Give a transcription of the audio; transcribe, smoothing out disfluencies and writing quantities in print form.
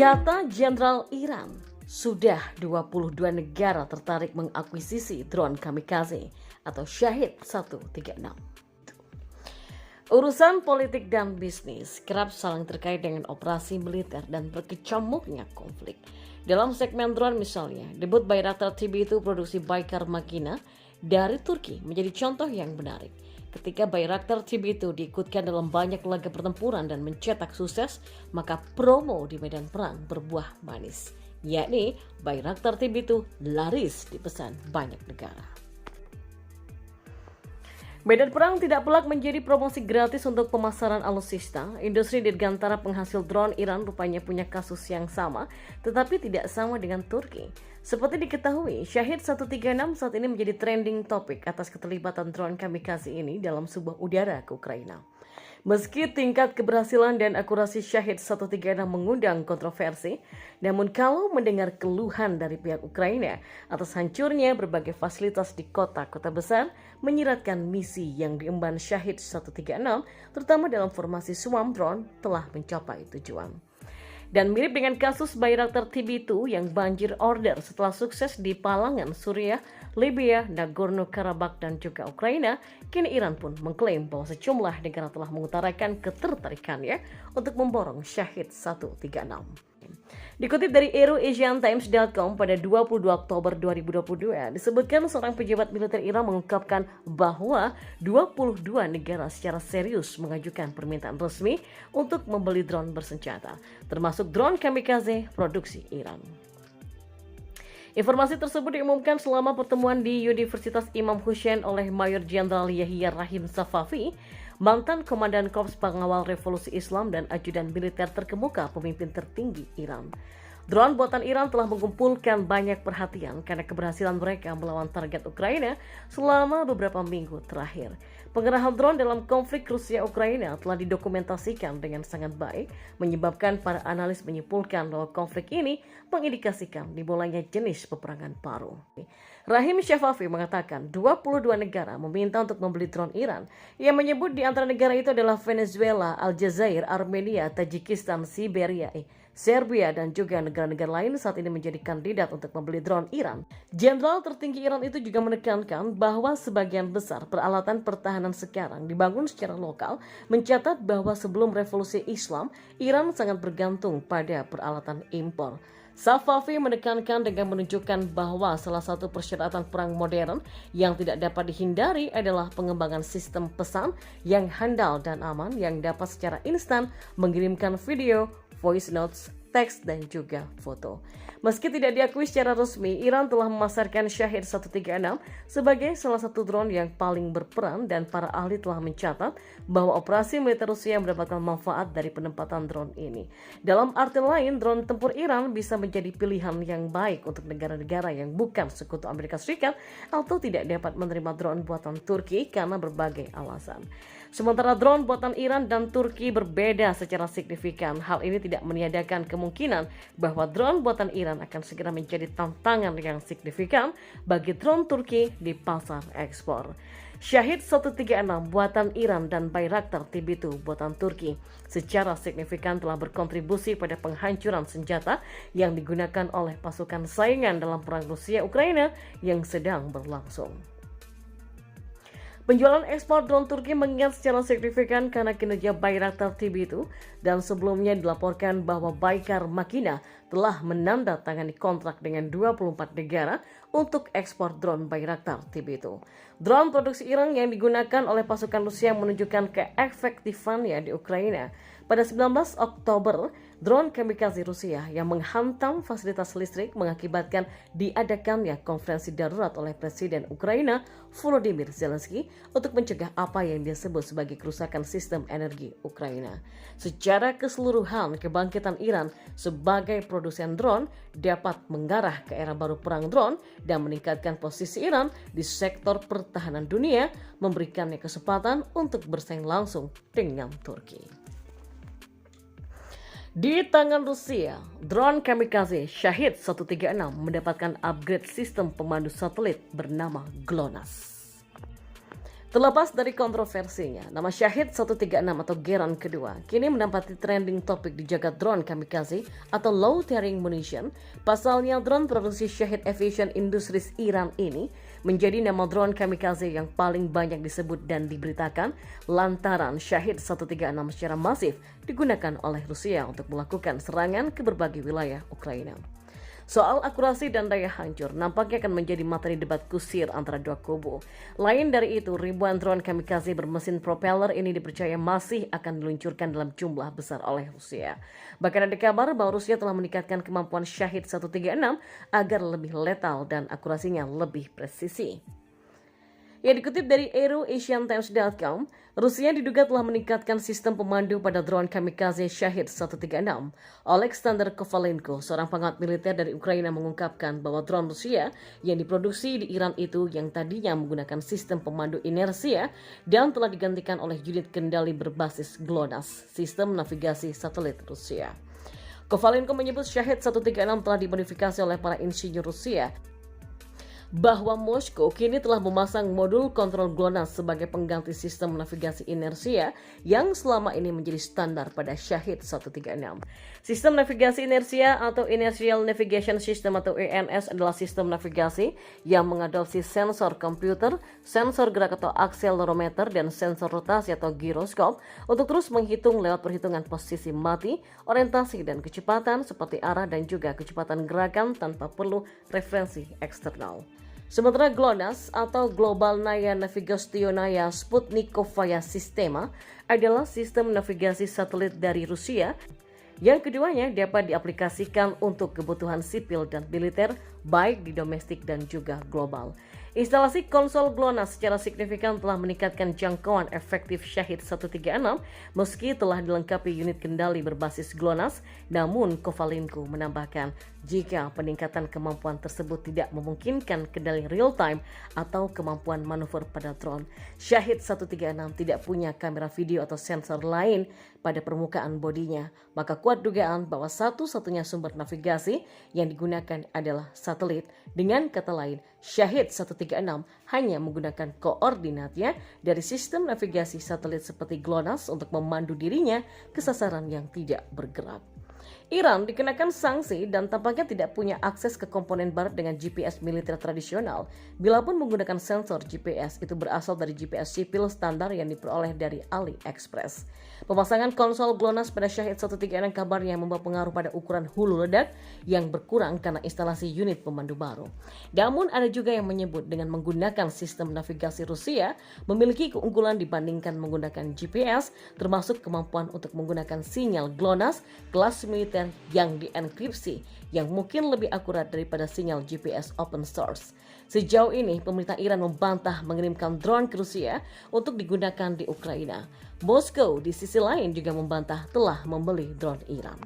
Kata Jenderal Iran, sudah 22 negara tertarik mengakuisisi drone kamikaze atau Shahid 136. Urusan politik dan bisnis kerap saling terkait dengan operasi militer dan berkecamuknya konflik. Dalam segmen drone misalnya, debut Bayraktar TB2 produksi Baykar Makina dari Turki menjadi contoh yang menarik. Ketika Bayraktar TB2 diikutkan dalam banyak laga pertempuran dan mencetak sukses, maka promo di medan perang berbuah manis, yakni Bayraktar TB2 laris dipesan banyak negara. Medan perang tidak pelak menjadi promosi gratis untuk pemasaran alutsista. Industri dirgantara penghasil drone Iran rupanya punya kasus yang sama, tetapi tidak sama dengan Turki. Seperti diketahui, Shahid 136 saat ini menjadi trending topik atas keterlibatan drone kamikaze ini dalam sebuah udara ke Ukraina. Meski tingkat keberhasilan dan akurasi Shahid 136 mengundang kontroversi, namun kalau mendengar keluhan dari pihak Ukraina atas hancurnya berbagai fasilitas di kota-kota besar, menyiratkan misi yang diemban Shahid 136, terutama dalam formasi swarm drone, telah mencapai tujuan. Dan mirip dengan kasus Bayraktar TB2 yang banjir order setelah sukses di Palangan, Suriah, Libya, Nagorno-Karabakh, dan juga Ukraina, kini Iran pun mengklaim bahwa sejumlah negara telah mengutarakan ketertarikannya untuk memborong Shahid 136. Dikutip dari EuroAsianTimes.com pada 22 Oktober 2022, disebutkan seorang pejabat militer Iran mengungkapkan bahwa 22 negara secara serius mengajukan permintaan resmi untuk membeli drone bersenjata, termasuk drone kamikaze produksi Iran. Informasi tersebut diumumkan selama pertemuan di Universitas Imam Hussein oleh Mayor Jenderal Yahya Rahim Safavi, mantan Komandan Korps Pengawal Revolusi Islam dan ajudan militer terkemuka pemimpin tertinggi Iran. Drone buatan Iran telah mengumpulkan banyak perhatian karena keberhasilan mereka melawan target Ukraina selama beberapa minggu terakhir. Pengerahan drone dalam konflik Rusia-Ukraina telah didokumentasikan dengan sangat baik, menyebabkan para analis menyimpulkan bahwa konflik ini mengindikasikan dimulainya jenis peperangan baru. Rahim Safavi mengatakan 22 negara meminta untuk membeli drone Iran. Ia menyebut di antara negara itu adalah Venezuela, Aljazair, Armenia, Tajikistan, Siberia, Serbia, dan juga negara-negara lain saat ini menjadi kandidat untuk membeli drone Iran. Jenderal tertinggi Iran itu juga menekankan bahwa sebagian besar peralatan pertahanan sekarang dibangun secara lokal, mencatat bahwa sebelum revolusi Islam, Iran sangat bergantung pada peralatan impor. Safavi menekankan dengan menunjukkan bahwa salah satu persyaratan perang modern yang tidak dapat dihindari adalah pengembangan sistem pesan yang handal dan aman yang dapat secara instan mengirimkan video, voice notes, teks, dan juga foto. Meski tidak diakui secara resmi, Iran telah memasarkan Shahid 136 sebagai salah satu drone yang paling berperan dan para ahli telah mencatat bahwa operasi militer Rusia mendapatkan manfaat dari penempatan drone ini. Dalam arti lain, drone tempur Iran bisa menjadi pilihan yang baik untuk negara-negara yang bukan sekutu Amerika Serikat atau tidak dapat menerima drone buatan Turki karena berbagai alasan. Sementara drone buatan Iran dan Turki berbeda secara signifikan. Hal ini tidak meniadakan kemungkinan bahwa drone buatan Iran akan segera menjadi tantangan yang signifikan bagi drone Turki di pasar ekspor. Shahid 136 buatan Iran dan Bayraktar TB2 buatan Turki secara signifikan telah berkontribusi pada penghancuran senjata yang digunakan oleh pasukan saingan dalam perang Rusia-Ukraina yang sedang berlangsung. Penjualan ekspor drone Turki meningkat secara signifikan karena kinerja Bayraktar TB2 dan sebelumnya dilaporkan bahwa Baykar Makina telah menandatangani kontrak dengan 24 negara untuk ekspor drone Bayraktar TB2. Drone produksi Iran yang digunakan oleh pasukan Rusia menunjukkan keefektifannya di Ukraina. Pada 19 Oktober, drone kamikaze Rusia yang menghantam fasilitas listrik mengakibatkan diadakannya konferensi darurat oleh Presiden Ukraina Volodymyr Zelensky untuk mencegah apa yang disebut sebagai kerusakan sistem energi Ukraina. Secara keseluruhan, kebangkitan Iran sebagai produsen drone dapat mengarah ke era baru perang drone dan meningkatkan posisi Iran di sektor pertahanan dunia, memberikannya kesempatan untuk bersaing langsung dengan Turki. Di tangan Rusia, drone kamikaze Shahed 136 mendapatkan upgrade sistem pemandu satelit bernama GLONASS. Terlepas dari kontroversinya, nama Shahed 136 atau Geran kedua kini mendapati trending topik di jagat drone kamikaze atau low tiering munition. Pasalnya, drone produksi Shahed Aviation Industries Iran ini menjadi nama drone kamikaze yang paling banyak disebut dan diberitakan lantaran Shahed 136 secara masif digunakan oleh Rusia untuk melakukan serangan ke berbagai wilayah Ukraina. Soal akurasi dan daya hancur nampaknya akan menjadi materi debat kusir antara dua kubu. Lain dari itu, ribuan drone kamikaze bermesin propeller ini dipercaya masih akan diluncurkan dalam jumlah besar oleh Rusia. Bahkan ada kabar bahwa Rusia telah meningkatkan kemampuan Shahed 136 agar lebih letal dan akurasinya lebih presisi. Yang dikutip dari AeroAsianTimes.com, Rusia diduga telah meningkatkan sistem pemandu pada drone kamikaze Shahed 136. Alexander Kovalenko, seorang pangkat militer dari Ukraina, mengungkapkan bahwa drone Rusia yang diproduksi di Iran itu yang tadinya menggunakan sistem pemandu inersia dan telah digantikan oleh unit kendali berbasis GLONASS, sistem navigasi satelit Rusia. Kovalenko menyebut Shahed 136 telah dimodifikasi oleh para insinyur Rusia, bahwa Moskow kini telah memasang modul kontrol GLONASS sebagai pengganti sistem navigasi inersia yang selama ini menjadi standar pada Shahed 136. Sistem navigasi inersia atau Inertial Navigation System atau INS adalah sistem navigasi yang mengadopsi sensor komputer, sensor gerak atau akselerometer, dan sensor rotasi atau giroskop untuk terus menghitung lewat perhitungan posisi mati, orientasi dan kecepatan seperti arah dan juga kecepatan gerakan tanpa perlu referensi eksternal. Sementara GLONASS atau Globalnaya Navigationaya Sputnikovaya Sistema adalah sistem navigasi satelit dari Rusia yang keduanya dapat diaplikasikan untuk kebutuhan sipil dan militer baik di domestik dan juga global. Instalasi konsol GLONASS secara signifikan telah meningkatkan jangkauan efektif Shahed 136 meski telah dilengkapi unit kendali berbasis GLONASS. Namun Kovalenko menambahkan jika peningkatan kemampuan tersebut tidak memungkinkan kendali real time atau kemampuan manuver pada drone, Shahed 136 tidak punya kamera video atau sensor lain pada permukaan bodinya, maka kuat dugaan bahwa satu-satunya sumber navigasi yang digunakan adalah satelit. Dengan kata lain, Shahed 136 hanya menggunakan koordinatnya dari sistem navigasi satelit seperti GLONASS untuk memandu dirinya ke sasaran yang tidak bergerak. Iran dikenakan sanksi dan tampaknya tidak punya akses ke komponen barat dengan GPS militer tradisional. Bilapun menggunakan sensor GPS, itu berasal dari GPS sipil standar yang diperoleh dari AliExpress. Pemasangan konsol GLONASS pada Shahed 136 kabarnya membawa pengaruh pada ukuran hulu ledak yang berkurang karena instalasi unit pemandu baru. Namun ada juga yang menyebut dengan menggunakan sistem navigasi Rusia memiliki keunggulan dibandingkan menggunakan GPS, termasuk kemampuan untuk menggunakan sinyal GLONASS kelas militer yang dienkripsi yang mungkin lebih akurat daripada sinyal GPS open source. Sejauh ini, pemerintah Iran membantah mengirimkan drone ke Rusia untuk digunakan di Ukraina. Moskow di sisi lain juga membantah telah membeli drone Iran.